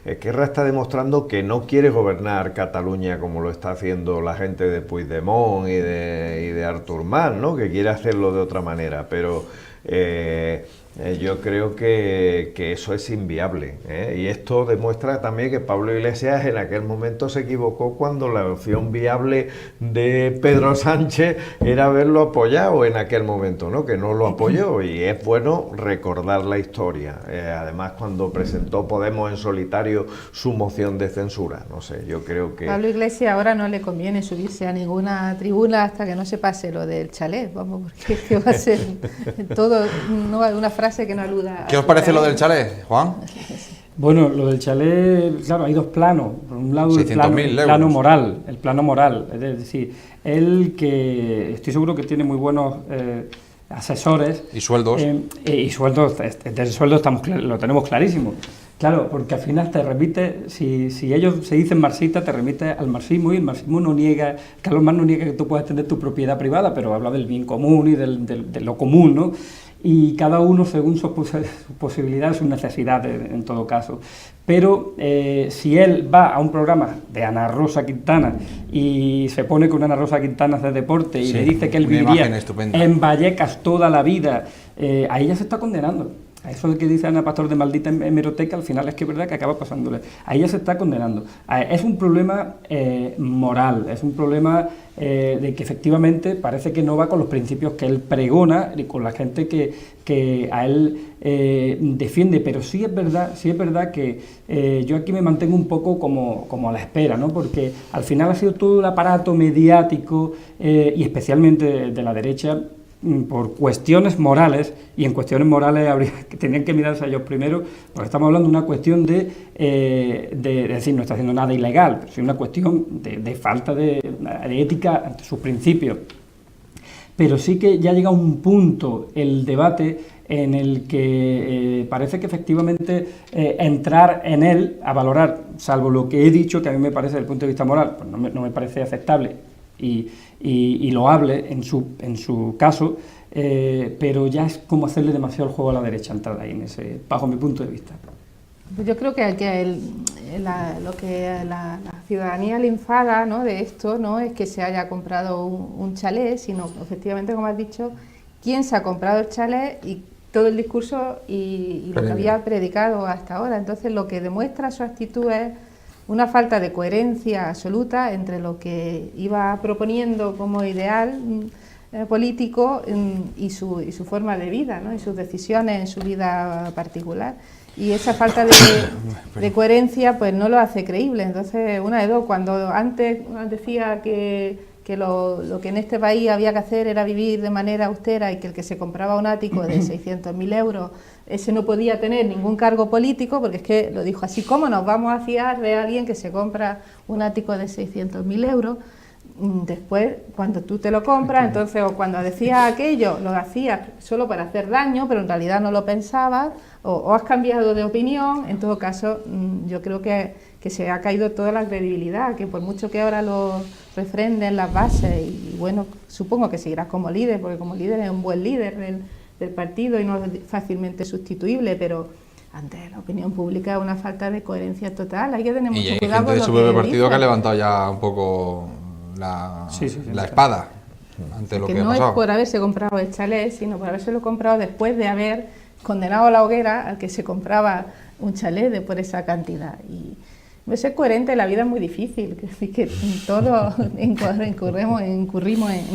Esquerra está demostrando que no quiere gobernar Cataluña como lo está haciendo la gente de Puigdemont y de Artur Mas, ¿no? Que quiere hacerlo de otra manera, pero yo creo que eso es inviable, ¿eh? Y esto demuestra también que Pablo Iglesias en aquel momento se equivocó cuando la opción viable de Pedro Sánchez era haberlo apoyado en aquel momento, ¿no? Que no lo apoyó, y es bueno recordar la historia. Además, cuando presentó Podemos en solitario su moción de censura, no sé, yo creo que... Pablo Iglesias ahora no le conviene subirse a ninguna tribuna hasta que no se pase lo del chalet, vamos, porque es que va a ser todo, no hay una frase que no aluda. ¿Qué os parece lo del chalet, Juan? Bueno, lo del chalet, claro, hay dos planos. Por un lado, el plano moral, es decir, él que estoy seguro que tiene muy buenos asesores. ¿Y sueldos? Y sueldos, del sueldo lo tenemos clarísimo. Claro, porque al final te remite, si ellos se dicen marxistas, te remite al marxismo, y el marxismo no niega, Carlos Marx no niega que tú puedas tener tu propiedad privada, pero habla del bien común y de lo común, ¿no? Y cada uno según sus posibilidades, sus necesidades, en todo caso. Pero si él va a un programa de Ana Rosa Quintana y se pone con Ana Rosa Quintana a hacer deporte y le dice que él viviría en Vallecas toda la vida, a ella se está condenando. A eso de que dice Ana Pastor de maldita hemeroteca, al final es que es verdad que acaba pasándole. A ella se está condenando. Es un problema moral, es un problema de que efectivamente parece que no va con los principios que él pregona y con la gente que a él defiende, pero sí es verdad que yo aquí me mantengo un poco como a la espera, ¿no? Porque al final ha sido todo el aparato mediático y especialmente de la derecha, por cuestiones morales, y en cuestiones morales tendrían que mirarse a ellos primero, porque estamos hablando de una cuestión de decir, no está haciendo nada ilegal, pero sí una cuestión de falta de ética ante sus principios. Pero sí que ya llega un punto el debate en el que parece que efectivamente entrar en él a valorar, salvo lo que he dicho, que a mí me parece desde el punto de vista moral, pues no me parece aceptable y loable en su caso, pero ya es como hacerle demasiado el juego a la derecha entrar ahí, bajo mi punto de vista. Pues yo creo que lo que la ciudadanía le enfada, ¿no?, de esto no es que se haya comprado un chalet, sino efectivamente, como has dicho, quién se ha comprado el chalet y todo el discurso y lo que había predicado hasta ahora. Entonces, lo que demuestra su actitud es una falta de coherencia absoluta entre lo que iba proponiendo como ideal político y su forma de vida, ¿no?, y sus decisiones en su vida particular. Y esa falta de coherencia pues no lo hace creíble. Entonces, una de dos, cuando antes decía que lo que en este país había que hacer era vivir de manera austera y que el que se compraba un ático de 600.000 euros, ese no podía tener ningún cargo político, porque es que lo dijo así: ¿cómo nos vamos a fiar de alguien que se compra un ático de 600.000 euros? Después, cuando tú te lo compras, entonces, o cuando decías aquello, lo hacías solo para hacer daño, pero en realidad no lo pensabas, o has cambiado de opinión. En todo caso, yo creo que se ha caído toda la credibilidad, que por mucho que ahora lo refrenden las bases, y bueno, supongo que seguirás como líder, porque como líder es un buen líder del partido y no es fácilmente sustituible, pero ante la opinión pública es una falta de coherencia total. Hay que tener mucho cuidado. Y hay gente de su propio partido que ha levantado ya un poco la espada ante lo que ha pasado. No es por haberse comprado el chalet, sino por habérselo comprado después de haber condenado a la hoguera al que se compraba un chalet por esa cantidad. Y ser coherente en la vida es muy difícil, que todos incurrimos en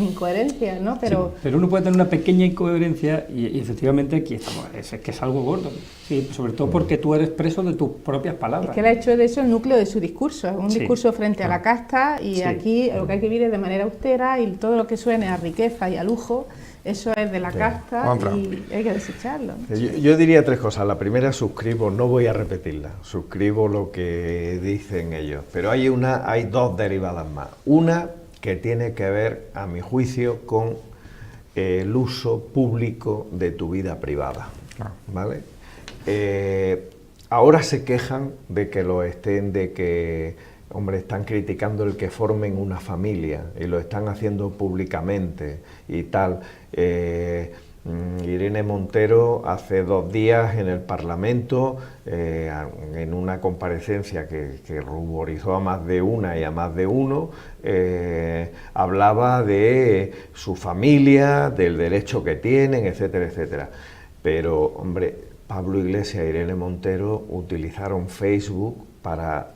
incoherencias, ¿no? Pero uno puede tener una pequeña incoherencia y efectivamente aquí estamos, es que es algo gordo, sí, sobre todo porque tú eres preso de tus propias palabras. Es que él ha hecho de eso el núcleo de su discurso, es un discurso frente a la casta, y aquí lo que hay que vivir es de manera austera, y todo lo que suene a riqueza y a lujo, eso es de la casta y hay que desecharlo. Yo diría tres cosas. La primera, suscribo, no voy a repetirla, suscribo lo que dicen ellos, pero hay dos derivadas más. Una que tiene que ver, a mi juicio, con el uso público de tu vida privada, ¿vale? Ahora se quejan de que hombre, están criticando el que formen una familia y lo están haciendo públicamente y tal. Irene Montero hace 2 días en el Parlamento, en una comparecencia que ruborizó a más de una y a más de uno, hablaba de su familia, del derecho que tienen, etcétera, etcétera. Pero, hombre, Pablo Iglesias e Irene Montero utilizaron Facebook para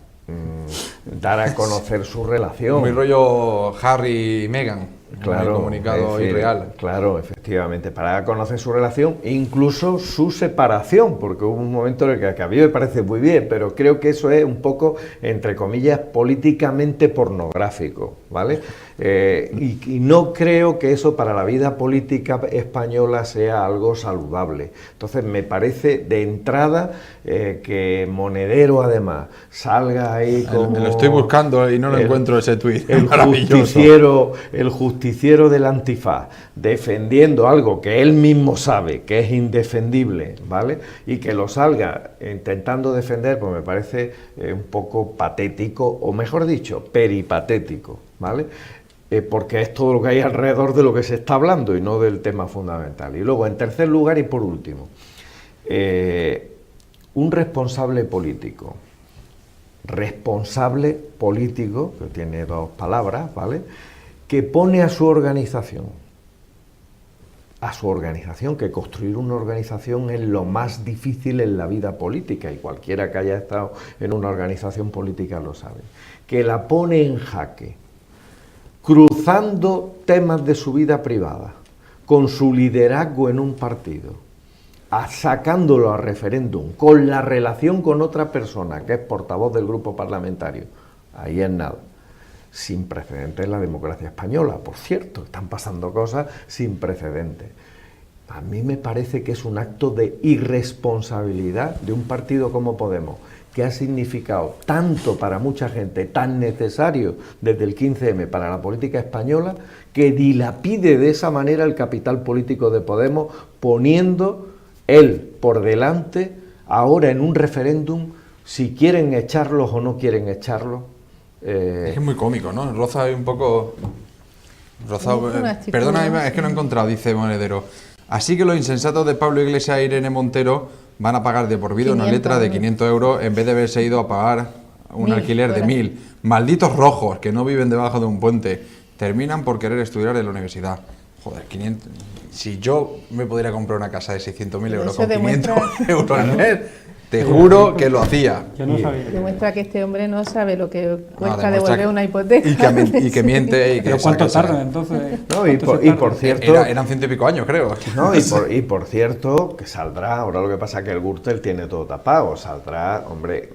dar a conocer su relación. Muy rollo Harry y Meghan. Claro, un comunicado irreal. Claro, efectivamente, para dar a conocer su relación e incluso su separación, porque hubo un momento en el que a mí me parece muy bien, pero creo que eso es un poco, entre comillas, políticamente pornográfico, ¿vale? Y no creo que eso para la vida política española sea algo saludable. Entonces me parece de entrada que Monedero además salga ahí como... Lo estoy buscando y no lo encuentro ese tuit. El justiciero del antifaz, defendiendo algo que él mismo sabe que es indefendible, ¿vale? Y que lo salga intentando defender, pues me parece un poco patético, o mejor dicho, peripatético, ¿vale? Porque es todo lo que hay alrededor de lo que se está hablando y no del tema fundamental. Y luego, en tercer lugar y por último, un responsable político, que tiene 2 palabras, ¿vale?, que pone a su organización, que construir una organización es lo más difícil en la vida política, y cualquiera que haya estado en una organización política lo sabe, que la pone en jaque, cruzando temas de su vida privada, con su liderazgo en un partido, sacándolo a referéndum, con la relación con otra persona que es portavoz del grupo parlamentario, ahí es nada. Sin precedentes en la democracia española, por cierto, están pasando cosas sin precedentes. A mí me parece que es un acto de irresponsabilidad de un partido como Podemos, que ha significado tanto para mucha gente, tan necesario desde el 15M para la política española, que dilapide de esa manera el capital político de Podemos, poniendo él por delante, ahora en un referéndum, si quieren echarlos o no quieren echarlos. Es que es muy cómico, ¿no? Roza un poco... Perdona, es que no he encontrado, dice Monedero. Así que los insensatos de Pablo Iglesias e Irene Montero van a pagar de por vida una letra de 500 euros en vez de haberse ido a pagar un alquiler de 1000. Malditos rojos que no viven debajo de un puente. Terminan por querer estudiar en la universidad. Joder, 500... Si yo me pudiera comprar una casa de 600.000 euros con 500 euros al mes... Te juro que lo hacía. Yo no sabía. Demuestra que este hombre no sabe lo que cuesta devolver una hipoteca. Y que miente. Y que ¿Pero cuánto tarda entonces? No, y por cierto... Eran 100 y pico años, creo. No, y por cierto, que saldrá, ahora lo que pasa es que el Gürtel tiene todo tapado, saldrá, hombre,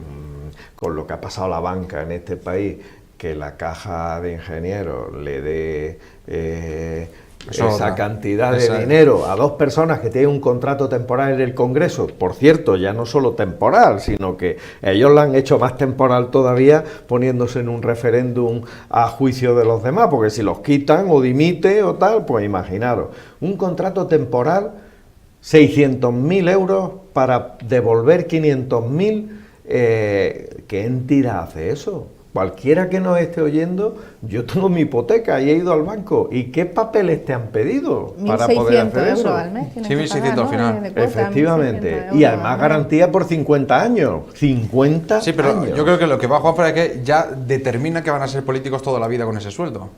con lo que ha pasado la banca en este país, que la caja de ingenieros le dé... esa cantidad de dinero a 2 personas que tienen un contrato temporal en el Congreso, por cierto, ya no solo temporal, sino que ellos lo han hecho más temporal todavía poniéndose en un referéndum a juicio de los demás, porque si los quitan o dimite o tal, pues imaginaros, un contrato temporal, 600.000 euros para devolver 500.000, ¿qué entidad hace eso? Cualquiera que nos esté oyendo, yo tengo mi hipoteca y he ido al banco. ¿Y qué papeles te han pedido para poder hacer eso? 1.600 euros al mes. Sí, 1.600 al final. Efectivamente. Y además garantía por 50 años. 50 Sí, pero años. yo creo que lo que va a Juanfran es que ya determina que van a ser políticos toda la vida con ese sueldo.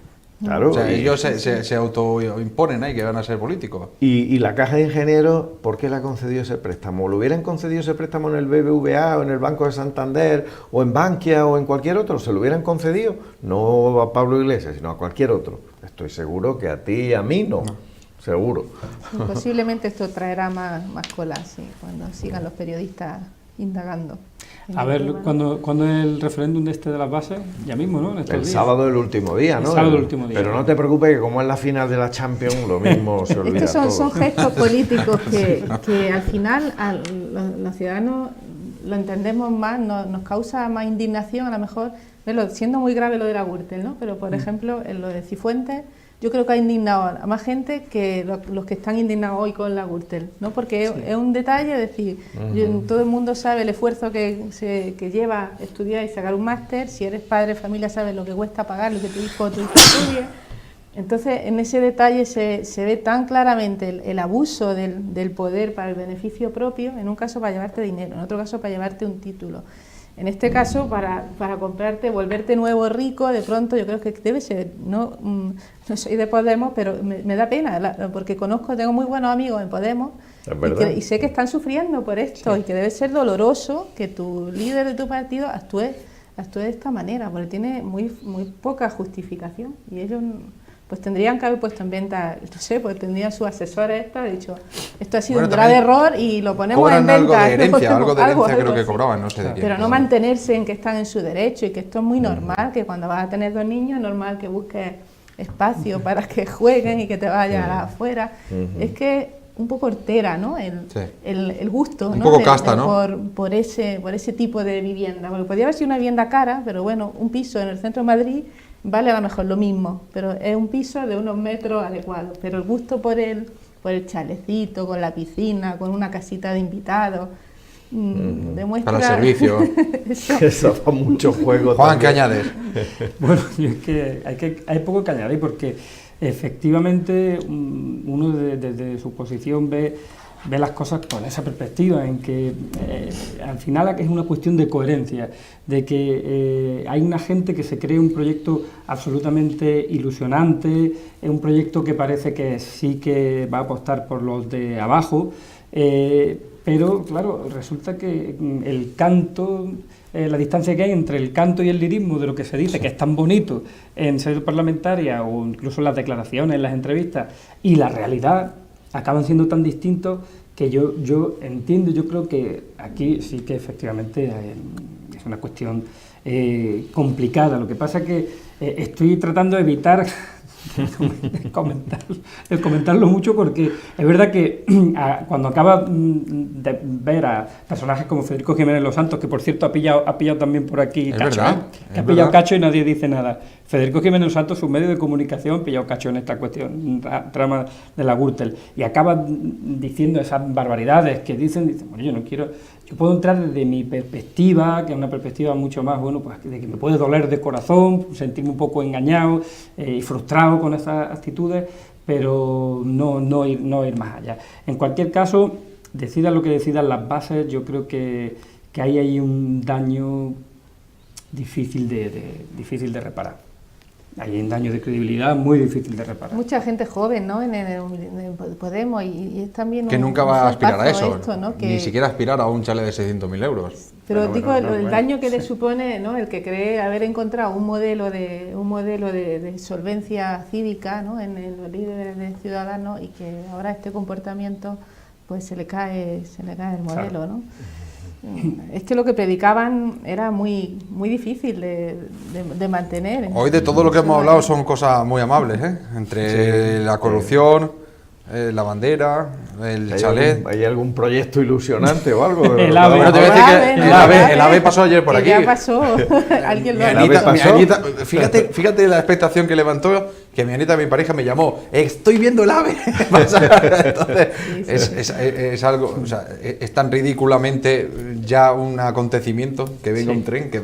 Claro. O sea, ellos se autoimponen ahí que van a ser políticos. Y la Caja de Ingenieros, ¿por qué le ha concedido ese préstamo? ¿Lo hubieran concedido ese préstamo en el BBVA o en el Banco de Santander o en Bankia o en cualquier otro? ¿Se lo hubieran concedido? No a Pablo Iglesias, sino a cualquier otro. Estoy seguro que a ti y a mí no. Seguro. Sí, posiblemente esto traerá más colas, sí, cuando sigan los periodistas indagando. A ver, cuando es el referéndum de las bases, ya mismo, ¿no? El sábado del último día, ¿no? El sábado del último día. Pero no te preocupes que como es la final de la Champions, lo mismo se olvida Estos son todo. gestos políticos que al final los ciudadanos lo entendemos más, nos causa más indignación a lo mejor, siendo muy grave lo de la Gürtel, ¿no? Pero por ejemplo, en lo de Cifuentes, yo creo que ha indignado a más gente que los que están indignados hoy con la Gürtel, ¿no? Porque es un detalle, es decir, todo el mundo sabe el esfuerzo que lleva estudiar y sacar un máster. Si eres padre de familia, sabes lo que cuesta pagar, lo que tu hijo estudie. Entonces, en ese detalle se ve tan claramente el abuso del poder para el beneficio propio, en un caso para llevarte dinero, en otro caso para llevarte un título. En este caso, para comprarte, volverte nuevo rico, de pronto yo creo que debe ser, no soy de Podemos, pero me da pena, porque tengo muy buenos amigos en Podemos, y sé que están sufriendo por esto, y que debe ser doloroso que tu líder de tu partido actúe de esta manera, porque tiene muy poca justificación, y ellos pues tendrían que haber puesto en venta, no sé, pues tendrían sus asesores dicho, esto ha sido un grave error y lo ponemos en venta. Algo de herencia creo que cobraban, no sé de quién. Pero no mantenerse en que están en su derecho, y que esto es muy normal, que cuando vas a tener 2 niños es normal que busques espacio para que jueguen y que te vayas afuera. Es que un poco hortera, ¿no? El gusto, un ¿no? poco casta, ¿no? Por ese tipo de vivienda, porque podría haber sido una vivienda cara, pero bueno, un piso en el centro de Madrid vale a lo mejor lo mismo, pero es un piso de unos metros adecuados. Pero el gusto por el chalecito, con la piscina, con una casita de invitados, demuestra... Para el servicio. Eso da mucho juego. Juan, ¿qué añades? Bueno, es que hay poco que añadir, porque efectivamente uno desde su posición ve las cosas con esa perspectiva, en que al final es una cuestión de coherencia, de que hay una gente que se cree un proyecto absolutamente ilusionante, es un proyecto que parece que sí que va a apostar por los de abajo, pero claro, resulta que el canto, la distancia que hay entre el canto y el lirismo de lo que se dice, que es tan bonito en sede parlamentaria o incluso en las declaraciones, en las entrevistas, y la realidad, acaban siendo tan distintos que yo entiendo, yo creo que aquí sí que efectivamente es una cuestión complicada. Lo que pasa es que estoy tratando de evitar comentarlo mucho, porque es verdad que cuando acaba de ver a personajes como Federico Jiménez Los Santos, que por cierto ha pillado también por aquí cacho, que ha pillado cacho y nadie dice nada. Federico Jiménez Los Santos, su medio de comunicación, ha pillado cacho en esta cuestión, trama de la Gürtel, y acaba diciendo esas barbaridades que dicen, bueno, yo puedo entrar desde mi perspectiva, que es una perspectiva mucho más, bueno, pues de que me puede doler de corazón, sentirme un poco engañado y frustrado con esas actitudes, pero no ir más allá. En cualquier caso, decidan lo que decidan las bases, yo creo que hay ahí un daño difícil de reparar. Hay un daño de credibilidad muy difícil de reparar. Mucha gente joven, ¿no? En Podemos, y es también que nunca va a aspirar a eso, ¿no? Ni siquiera aspirar a un chalet de 600.000 euros. Pero digo, el daño que le supone, ¿no? El que cree haber encontrado un modelo de solvencia cívica, ¿no? En los líderes de Ciudadanos, y que ahora este comportamiento pues se le cae el modelo, ¿no? Es que lo que predicaban era muy difícil de mantener. Hoy de todo lo que hemos hablado son cosas muy amables, ¿eh? Entre la corrupción, la bandera, el chalet. ¿Hay algún proyecto ilusionante o algo? El AVE. Bueno, te voy a decir que el AVE pasó ayer por aquí. Ya pasó, alguien lo ha Mi Anita, fíjate la expectación que levantó, que mi Anita, mi pareja, me llamó, estoy viendo el AVE. Entonces, es algo, o sea, es tan ridículamente ya un acontecimiento que venga un tren, que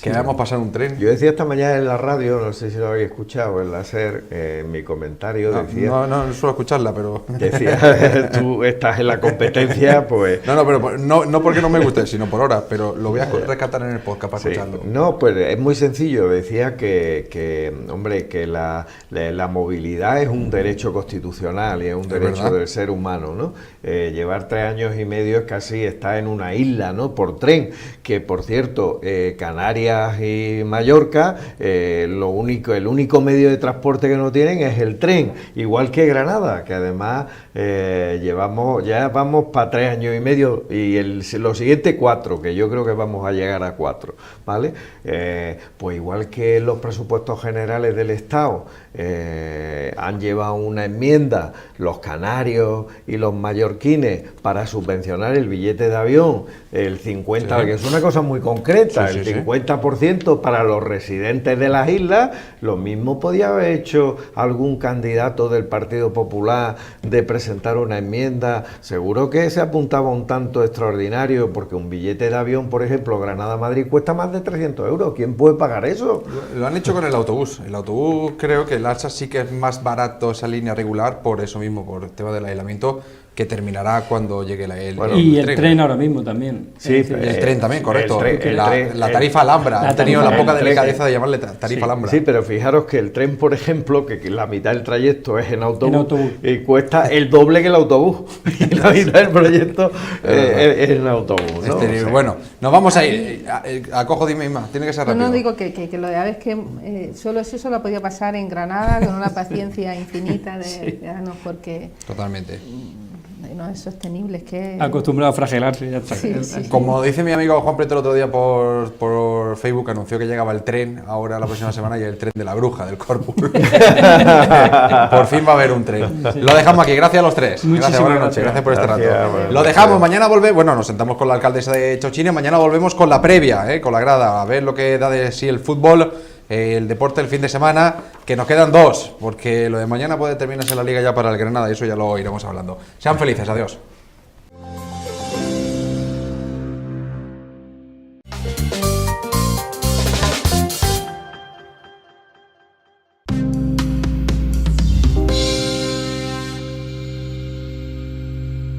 veamos pasar un tren. Yo decía esta mañana en la radio, no sé si lo habéis escuchado, en la SER, en mi comentario decía... No suelo escucharla, pero... Decía, tú estás en la competencia, pues... pero no porque no me guste, sino por horas, pero lo voy a rescatar en el podcast para escucharlo. No, pues es muy sencillo, decía que la movilidad es un derecho constitucional y es un derecho del ser humano, ¿no? Llevar 3 años y medio es casi estar en una isla, ¿no? Por tren, que por cierto, Canarias y Mallorca, el único medio de transporte que no tienen es el tren, igual que Granada, que además vamos para 3 años y medio y los siguientes 4, que yo creo que vamos a llegar a 4, ¿vale? Pues igual que los presupuestos generales del Estado han llevado una enmienda los canarios y los mallorquines para subvencionar el billete de avión, el 50%, Sí. que es una cosa muy concreta, Sí, el sí, sí. 50% para los residentes de las islas. Lo mismo podía haber hecho algún candidato del Partido Popular de presentar una enmienda. Seguro que se apuntaba un tanto extraordinario, porque un billete de avión, por ejemplo, Granada-Madrid cuesta más de 300 euros. ¿Quién puede pagar eso? Lo han hecho con el autobús. El autobús, creo que el ALSA sí que es más barato esa línea regular, por eso mismo, por el tema del aislamiento, que terminará cuando llegue Bueno, Y el tren ahora mismo también. Sí, Es decir, El tren también, correcto. el la, tren, la tarifa Alhambra. la Han tenido tarifa- la poca el tren, delicadeza de llamarle tarifa Sí, Alhambra. sí, pero fijaros que el tren, por ejemplo, que la mitad del trayecto es en autobús, En autobús. y cuesta el doble que el autobús. Y la mitad del proyecto es en autobús, ¿no? Este, O sea, bueno, nos vamos a ir. Acojo, dime, Inma, tiene que ser No, rápido. no digo que lo de aves que solo eso solo podía pasar en Granada con una paciencia infinita de años, porque Totalmente. no es sostenible, es que Acostumbrado a fragelarse, ya está. Sí, sí. Como dice mi amigo Juan Preto el otro día por Facebook, anunció que llegaba el tren ahora la próxima semana, y el tren de la bruja del Corpus. Por fin va a haber un tren. Lo dejamos aquí, gracias a los tres. Muchísimas Gracias, buenas noches, gracias. gracias por este Gracias, rato. buenas Lo noches. dejamos, mañana volvemos, bueno, nos sentamos con la alcaldesa de Chochine, mañana volvemos con la previa, con la grada, a ver lo que da de sí el fútbol, el deporte del fin de semana, que nos quedan dos, porque lo de mañana puede terminarse la liga ya para el Granada, y eso ya lo iremos hablando. Sean felices, adiós.